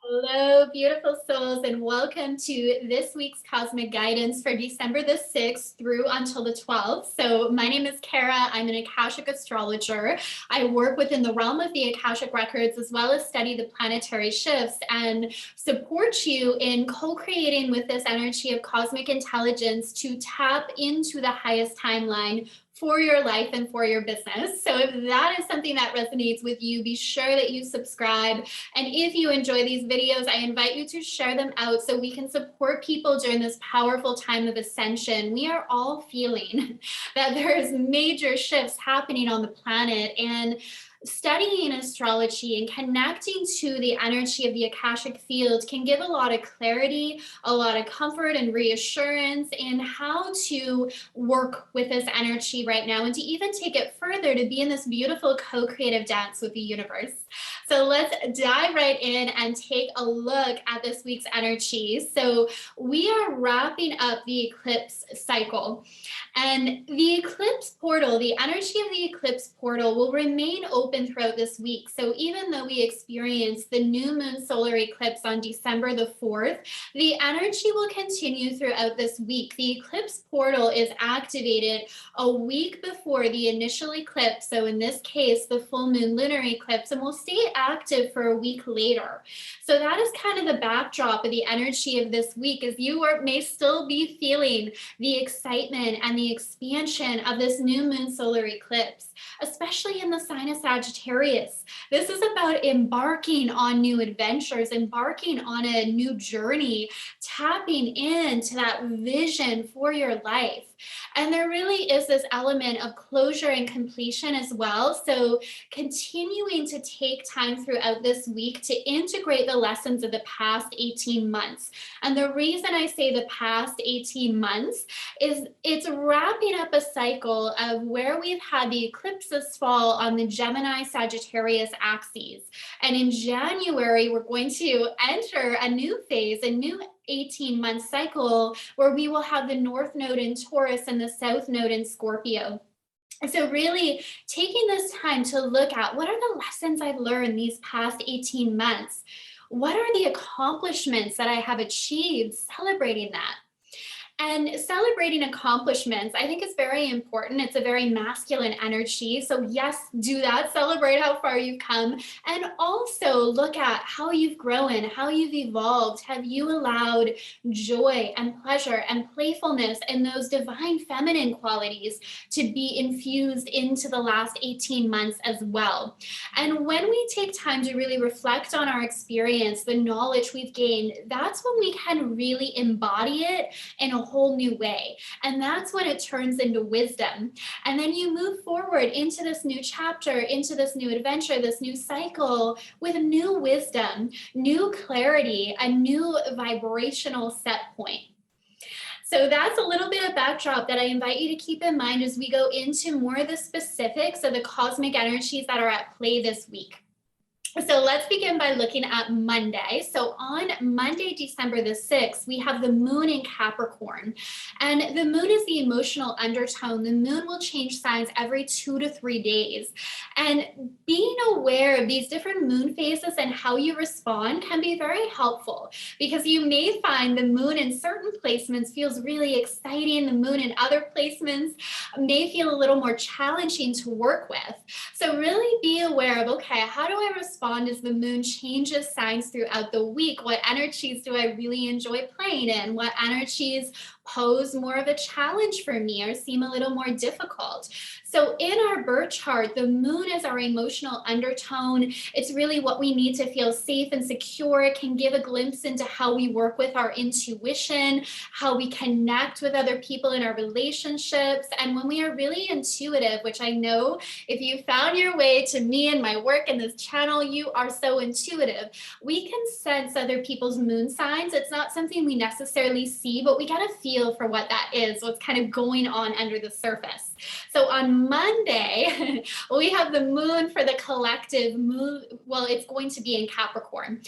Hello, beautiful souls, and welcome to this week's cosmic guidance for December the 6th through until the 12th. So my name is Kara. I'm an Akashic astrologer. I work within the realm of the Akashic Records as well as study the planetary shifts and support you in co-creating with this energy of cosmic intelligence to tap into the highest timeline for your life and for your business. So if that is something that resonates with you, be sure that you subscribe. And if you enjoy these videos, I invite you to share them out so we can support people during this powerful time of ascension. We are all feeling that there's major shifts happening on the planet, and studying astrology and connecting to the energy of the Akashic field can give a lot of clarity, a lot of comfort and reassurance in how to work with this energy right now and to even take it further to be in this beautiful co-creative dance with the universe. So let's dive right in and take a look at this week's energy. So we are wrapping up the eclipse cycle, and the eclipse portal, the energy of the eclipse portal will remain open throughout this week. So even though we experience the new moon solar eclipse on December the 4th, the energy will continue throughout this week. The eclipse portal is activated a week before the initial eclipse. So in this case, the full moon lunar eclipse, and will stay active for a week later. So that is kind of the backdrop of the energy of this week, as you may still be feeling the excitement and the expansion of this new moon solar eclipse, especially in the sign of Sagittarius. This is about embarking on new adventures, embarking on a new journey, tapping into that vision for your life. And there really is this element of closure and completion as well. So continuing to take time throughout this week to integrate the lessons of the past 18 months. And the reason I say the past 18 months is it's wrapping up a cycle of where we've had the eclipses fall on the Gemini Sagittarius axes. And in January, we're going to enter a new phase, a new 18-month cycle where we will have the North Node in Taurus and the South Node in Scorpio. So really taking this time to look at what are the lessons I've learned these past 18 months? What are the accomplishments that I have achieved? Celebrating that. And celebrating accomplishments, I think, is very important. It's a very masculine energy. So yes, do that. Celebrate how far you've come. And also look at how you've grown, how you've evolved. Have you allowed joy and pleasure and playfulness and those divine feminine qualities to be infused into the last 18 months as well? And when we take time to really reflect on our experience, the knowledge we've gained, that's when we can really embody it in a whole new way. And that's when it turns into wisdom. And then you move forward into this new chapter, into this new adventure, this new cycle with new wisdom, new clarity, a new vibrational set point. So that's a little bit of backdrop that I invite you to keep in mind as we go into more of the specifics of the cosmic energies that are at play this week. So let's begin by looking at Monday. So on Monday, December the 6th, we have the moon in Capricorn. And the moon is the emotional undertone. The moon will change signs every 2 to 3 days. And being aware of these different moon phases and how you respond can be very helpful, because you may find the moon in certain placements feels really exciting. The moon in other placements may feel a little more challenging to work with. So really be aware of, okay, how do I respond as the moon changes signs throughout the week? What energies do I really enjoy playing in? What energies pose more of a challenge for me or seem a little more difficult? So in our birth chart, the moon is our emotional undertone. It's really what we need to feel safe and secure. It can give a glimpse into how we work with our intuition, how we connect with other people in our relationships. And when we are really intuitive, which I know if you found your way to me and my work in this channel, you are so intuitive. We can sense other people's moon signs. It's not something we necessarily see, but we get a feel for what that is, what's kind of going on under the surface. So on Monday, we have the moon for the collective moon. Well, it's going to be in Capricorn.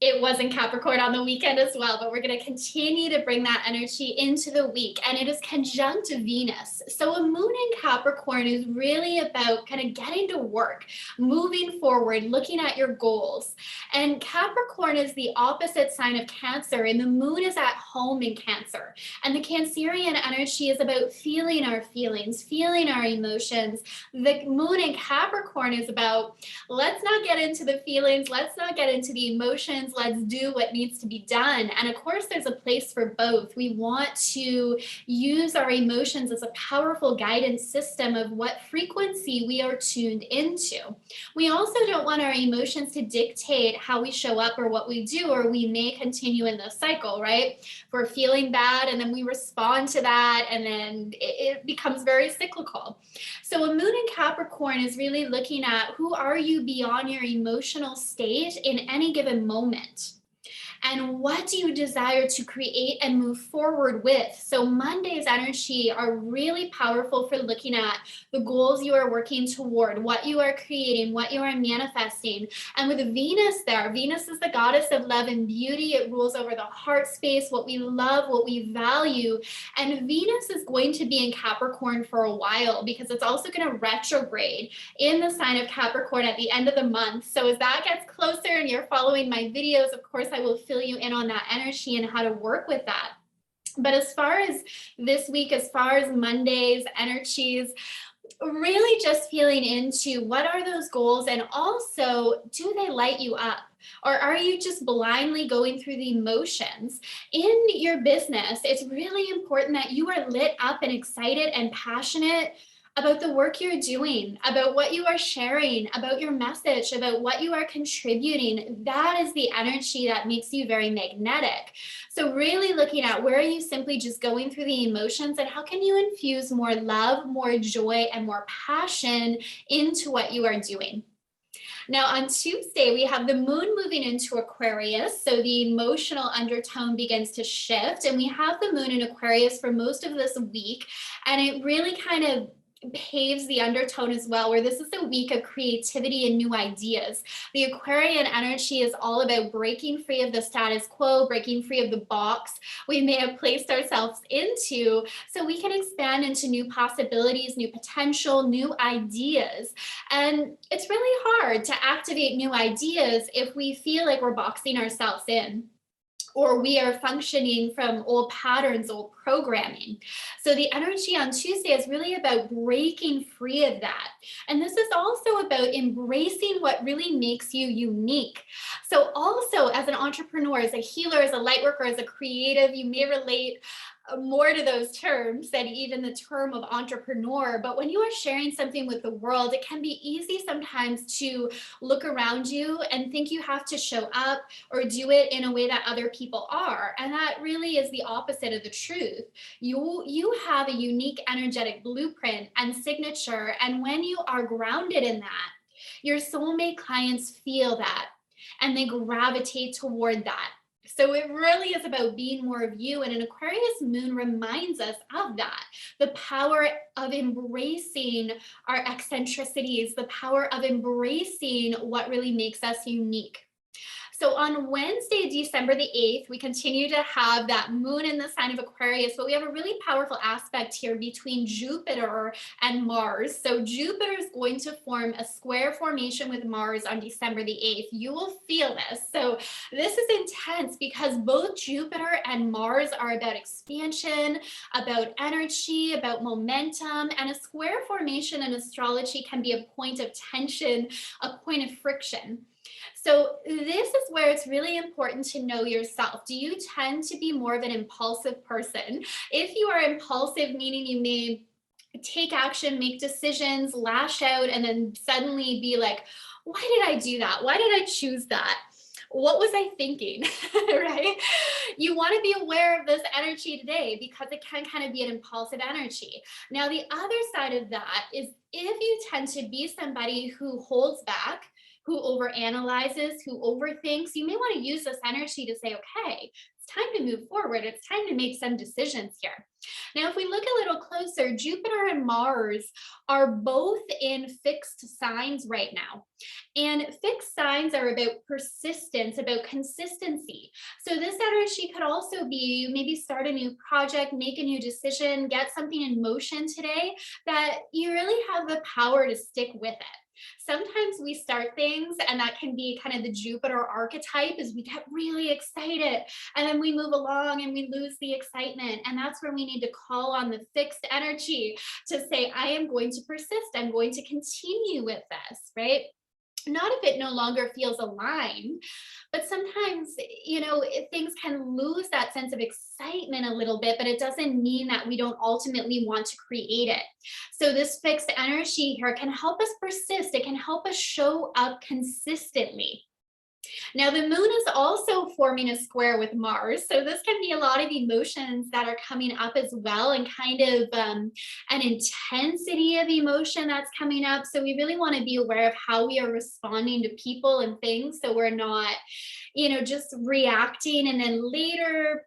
It was in Capricorn on the weekend as well, but we're going to continue to bring that energy into the week, and it is conjunct Venus. So a moon in Capricorn is really about kind of getting to work, moving forward, looking at your goals. And Capricorn is the opposite sign of Cancer, and the moon is at home in Cancer. And the Cancerian energy is about feeling our feelings, feeling our emotions. The moon in Capricorn is about, let's not get into the feelings, let's not get into the emotions, let's do what needs to be done. And of course, there's a place for both. We want to use our emotions as a powerful guidance system of what frequency we are tuned into. We also don't want our emotions to dictate how we show up or what we do, or we may continue in the cycle, right? We're feeling bad and then we respond to that, and then it becomes very cyclical. So a moon in Capricorn is really looking at who are you beyond your emotional state in any given moment. And what do you desire to create and move forward with? So Monday's energy are really powerful for looking at the goals you are working toward, what you are creating, what you are manifesting. And with Venus there, Venus is the goddess of love and beauty. It rules over the heart space, what we love, what we value. And Venus is going to be in Capricorn for a while because it's also going to retrograde in the sign of Capricorn at the end of the month. So as that gets closer and you're following my videos, of course, I will fill you in on that energy and how to work with that. But as far as this week, as far as Monday's energies, really just feeling into what are those goals, and also, do they light you up? Or are you just blindly going through the emotions? In your business, it's really important that you are lit up and excited and passionate about the work you're doing, about what you are sharing, about your message, about what you are contributing. That is the energy that makes you very magnetic. So really looking at where are you simply just going through the emotions, and how can you infuse more love, more joy, and more passion into what you are doing. Now on Tuesday, we have the moon moving into Aquarius. So the emotional undertone begins to shift, and we have the moon in Aquarius for most of this week. And it really kind of paves the undertone as well, where this is a week of creativity and new ideas. The Aquarian energy is all about breaking free of the status quo, breaking free of the box we may have placed ourselves into, so we can expand into new possibilities, new potential, new ideas. And it's really hard to activate new ideas if we feel like we're boxing ourselves in, or we are functioning from old patterns, old programming. So the energy on Tuesday is really about breaking free of that. And this is also about embracing what really makes you unique. So also as an entrepreneur, as a healer, as a light worker, as a creative, you may relate more to those terms than even the term of entrepreneur. But when you are sharing something with the world, it can be easy sometimes to look around you and think you have to show up or do it in a way that other people are. And that really is the opposite of the truth. You have a unique energetic blueprint and signature. And when you are grounded in that, your soulmate clients feel that and they gravitate toward that. So it really is about being more of you. And an Aquarius moon reminds us of that. The power of embracing our eccentricities, the power of embracing what really makes us unique. So on Wednesday, December the 8th, we continue to have that moon in the sign of Aquarius, but we have a really powerful aspect here between Jupiter and Mars. So Jupiter is going to form a square formation with Mars on December the 8th. You will feel this. So this is intense because both Jupiter and Mars are about expansion, about energy, about momentum, and a square formation in astrology can be a point of tension, a point of friction. So this is where it's really important to know yourself. Do you tend to be more of an impulsive person? If you are impulsive, meaning you may take action, make decisions, lash out, and then suddenly be like, why did I do that? Why did I choose that? What was I thinking, right? You want to be aware of this energy today because it can kind of be an impulsive energy. Now, the other side of that is if you tend to be somebody who holds back, who overanalyzes, who overthinks, you may want to use this energy to say, okay, it's time to move forward. It's time to make some decisions here. Now, if we look a little closer, Jupiter and Mars are both in fixed signs right now. And fixed signs are about persistence, about consistency. So this energy could also be you maybe start a new project, make a new decision, get something in motion today that you really have the power to stick with it. Sometimes we start things, and that can be kind of the Jupiter archetype, is we get really excited and then we move along and we lose the excitement. And that's where we need to call on the fixed energy to say, I am going to persist. I'm going to continue with this, right? Not if it no longer feels aligned, but sometimes, things can lose that sense of excitement a little bit, but it doesn't mean that we don't ultimately want to create it. So this fixed energy here can help us persist. It can help us show up consistently. Now, the moon is also forming a square with Mars. So this can be a lot of emotions that are coming up as well, and kind of an intensity of emotion that's coming up. So we really want to be aware of how we are responding to people and things. So we're not, just reacting and then later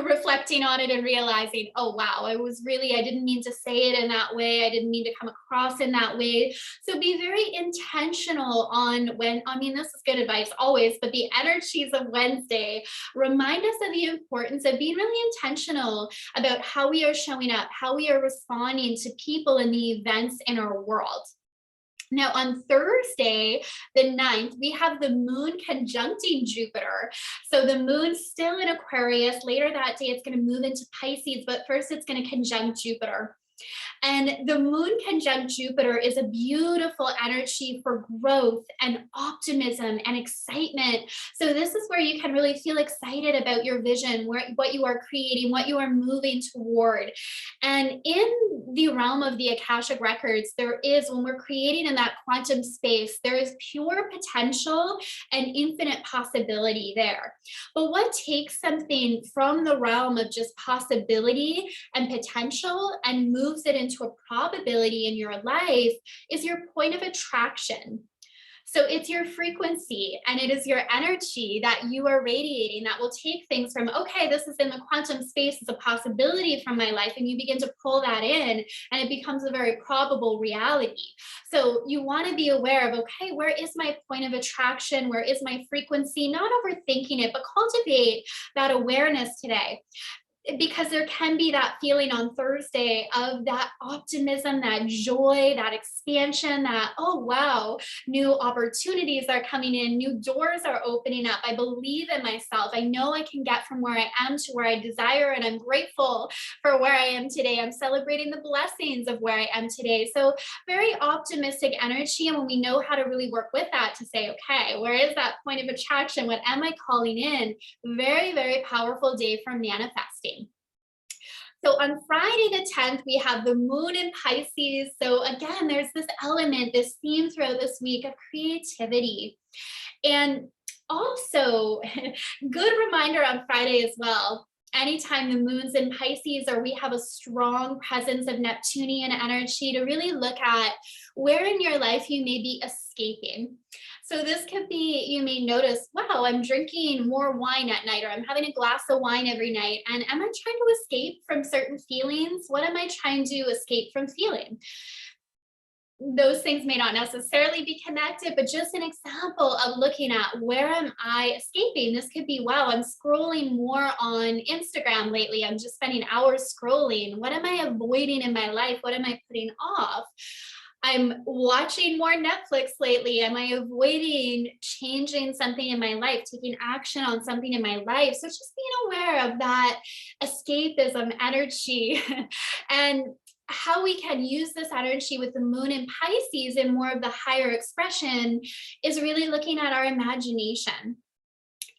reflecting on it and realizing, oh wow, I didn't mean to say it in that way, I didn't mean to come across in that way. So be very intentional on this is good advice always, but the energies of Wednesday remind us of the importance of being really intentional about how we are showing up, how we are responding to people and the events in our world. Now, on Thursday, the 9th, we have the moon conjuncting Jupiter. So the moon's still in Aquarius. Later that day, it's going to move into Pisces, but first it's going to conjunct Jupiter. And the moon conjunct Jupiter is a beautiful energy for growth and optimism and excitement. So this is where you can really feel excited about your vision, what you are creating, what you are moving toward. And in the realm of the Akashic Records, when we're creating in that quantum space, there is pure potential and infinite possibility there. But what takes something from the realm of just possibility and potential and moves it into a probability in your life is your point of attraction. So it's your frequency and it is your energy that you are radiating that will take things from, okay, this is in the quantum space, it's a possibility from my life, and you begin to pull that in and it becomes a very probable reality. So you want to be aware of, okay, where is my point of attraction? Where is my frequency? Not overthinking it, but cultivate that awareness today. Because there can be that feeling on Thursday of that optimism, that joy, that expansion, that, oh, wow, new opportunities are coming in, new doors are opening up. I believe in myself. I know I can get from where I am to where I desire, and I'm grateful for where I am today. I'm celebrating the blessings of where I am today. So very optimistic energy. And when we know how to really work with that to say, okay, where is that point of attraction? What am I calling in? Very, very powerful day for manifesting. So on Friday the 10th, we have the moon in Pisces. So again, there's this element, this theme throughout this week of creativity. And also, good reminder on Friday as well, anytime the moon's in Pisces or we have a strong presence of Neptunian energy, to really look at where in your life you may be escaping. So this could be, you may notice, wow, I'm drinking more wine at night, or I'm having a glass of wine every night. And am I trying to escape from certain feelings? What am I trying to escape from feeling? Those things may not necessarily be connected, but just an example of looking at, where am I escaping? This could be, wow, I'm scrolling more on Instagram lately. I'm just spending hours scrolling. What am I avoiding in my life? What am I putting off? I'm watching more Netflix lately. Am I avoiding changing something in my life, taking action on something in my life? So just being aware of that escapism energy and how we can use this energy with the moon in Pisces in more of the higher expression is really looking at our imagination.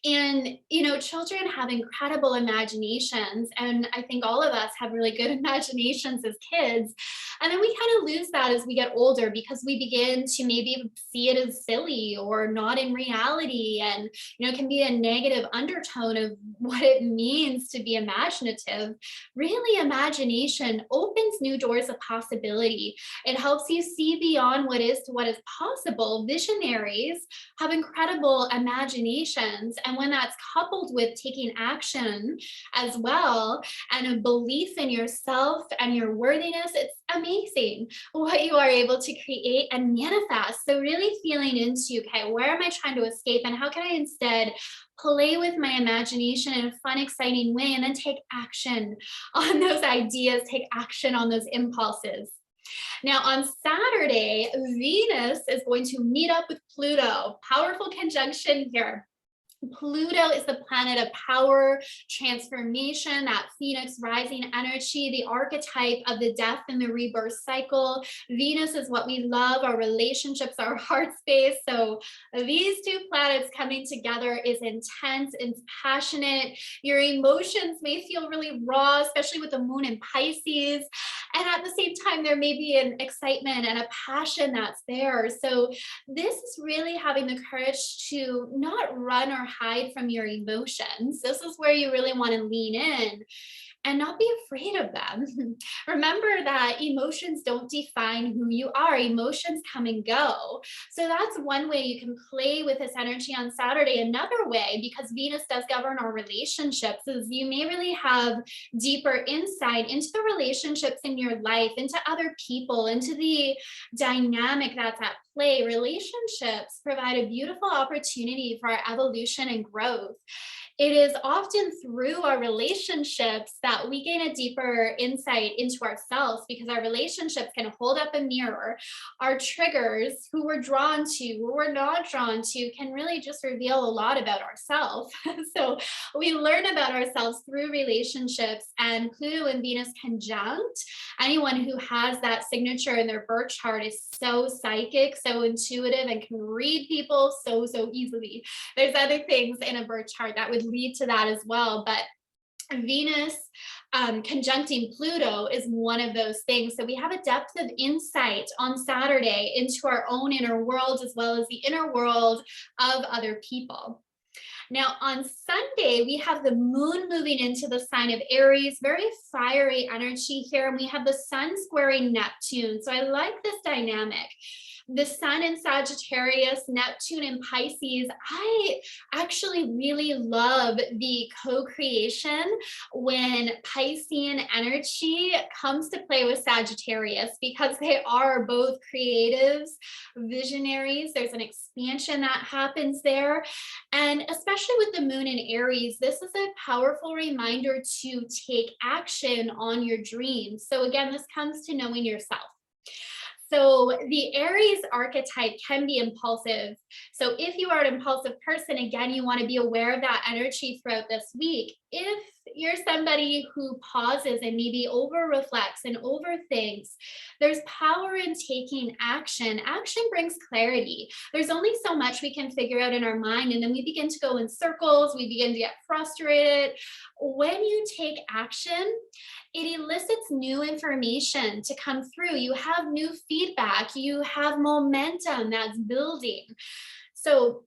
And, children have incredible imaginations. And I think all of us have really good imaginations as kids. And then we kind of lose that as we get older, because we begin to maybe see it as silly or not in reality. And, it can be a negative undertone of what it means to be imaginative. Really, imagination opens new doors of possibility. It helps you see beyond what is to what is possible. Visionaries have incredible imaginations. And when that's coupled with taking action as well, and a belief in yourself and your worthiness, it's amazing what you are able to create and manifest. So really feeling into, okay, where am I trying to escape, and how can I instead play with my imagination in a fun, exciting way, and then take action on those ideas, take action on those impulses. Now, on Saturday, Venus is going to meet up with Pluto. Powerful conjunction here. Pluto is the planet of power, transformation, that Phoenix rising energy, the archetype of the death and the rebirth cycle. Venus is what we love, our relationships, our heart space. So these two planets coming together is intense and passionate. Your emotions may feel really raw, especially with the moon in Pisces. And at the same time, there may be an excitement and a passion that's there. So this is really having the courage to not run or hide from your emotions. This is where you really want to lean in and not be afraid of them. Remember that emotions don't define who you are. Emotions come and go. So that's one way you can play with this energy on Saturday. Another way, because Venus does govern our relationships, is you may really have deeper insight into the relationships in your life, into other people, into the dynamic that's at play. Relationships provide a beautiful opportunity for our evolution and growth. It is often through our relationships that we gain a deeper insight into ourselves, because our relationships can hold up a mirror. Our triggers, who we're drawn to, who we're not drawn to, can really just reveal a lot about ourselves. So we learn about ourselves through relationships, and Pluto and Venus conjunct. Anyone who has that signature in their birth chart is so psychic, so intuitive, and can read people so easily. There's other things in a birth chart that would lead to that as well, but Venus conjuncting Pluto is one of those things. So we have a depth of insight on Saturday into our own inner world, as well as the inner world of other people. Now, on Sunday, we have the moon moving into the sign of Aries, very fiery energy here, and we have the sun squaring Neptune. So I like this dynamic. The sun in Sagittarius, Neptune in Pisces. I actually really love the co-creation when Piscean energy comes to play with Sagittarius, because they are both creatives, visionaries. There's an expansion that happens there. And especially with the moon in Aries, this is a powerful reminder to take action on your dreams. So again, this comes to knowing yourself. So the Aries archetype can be impulsive. So if you are an impulsive person, again, you want to be aware of that energy throughout this week. If you're somebody who pauses and maybe over reflects and overthinks, there's power in taking action. Action brings clarity. There's only so much we can figure out in our mind, and then we begin to go in circles. We begin to get frustrated. When you take action, it elicits new information to come through. You have new feedback. You have momentum that's building. So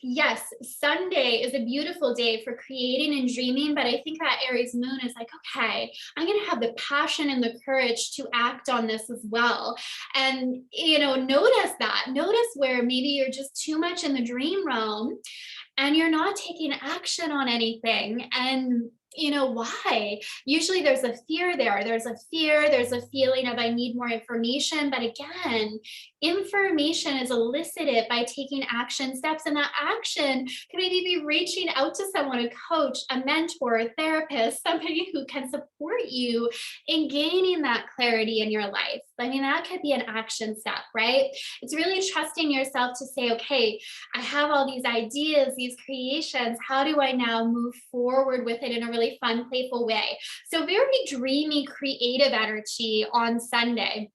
yes, Sunday is a beautiful day for creating and dreaming, but I think that Aries moon is like, okay, I'm going to have the passion and the courage to act on this as well. And, notice that. Notice where maybe you're just too much in the dream realm and you're not taking action on anything. And why? Usually there's a fear there. There's a feeling of I need more information. But again, information is elicited by taking action steps. And that action can maybe be reaching out to someone, a coach, a mentor, a therapist, somebody who can support you in gaining that clarity in your life. I mean, that could be an action step, right? It's really trusting yourself to say, okay, I have all these ideas, these creations. How do I now move forward with it in a really fun, playful way? So very dreamy, creative energy on Sunday.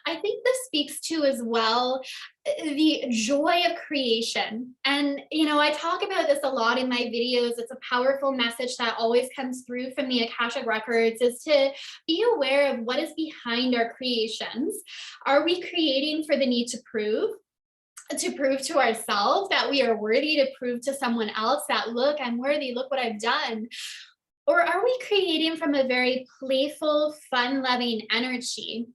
I think this speaks to as well the joy of creation. And, I talk about this a lot in my videos. It's a powerful message that always comes through from the Akashic Records, is to be aware of what is behind our creations. Are we creating for the need to prove to ourselves that we are worthy, to prove to someone else that, look, I'm worthy, look what I've done? Or are we creating from a very playful, fun-loving energy?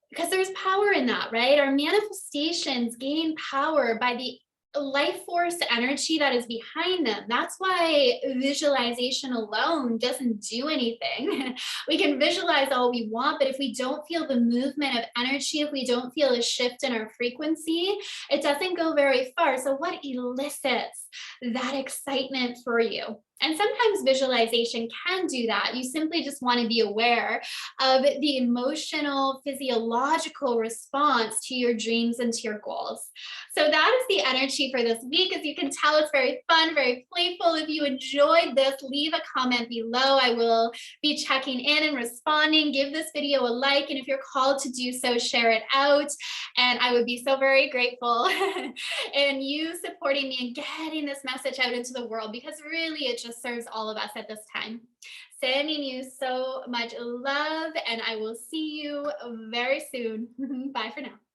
Because there's power in that, right? Our manifestations gain power by the life force energy that is behind them. That's why visualization alone doesn't do anything. We can visualize all we want, but if we don't feel the movement of energy, if we don't feel a shift in our frequency, it doesn't go very far. So what elicits that excitement for you? And sometimes visualization can do that. You simply just want to be aware of the emotional, physiological response to your dreams and to your goals. So that is the energy for this week. As you can tell, it's very fun, very playful. If you enjoyed this, leave a comment below. I will be checking in and responding. Give this video a like, and if you're called to do so, share it out. And I would be so very grateful and you supporting me and getting this message out into the world, because really it just serves all of us at this time. Sending you so much love, and I will see you very soon. Bye for now.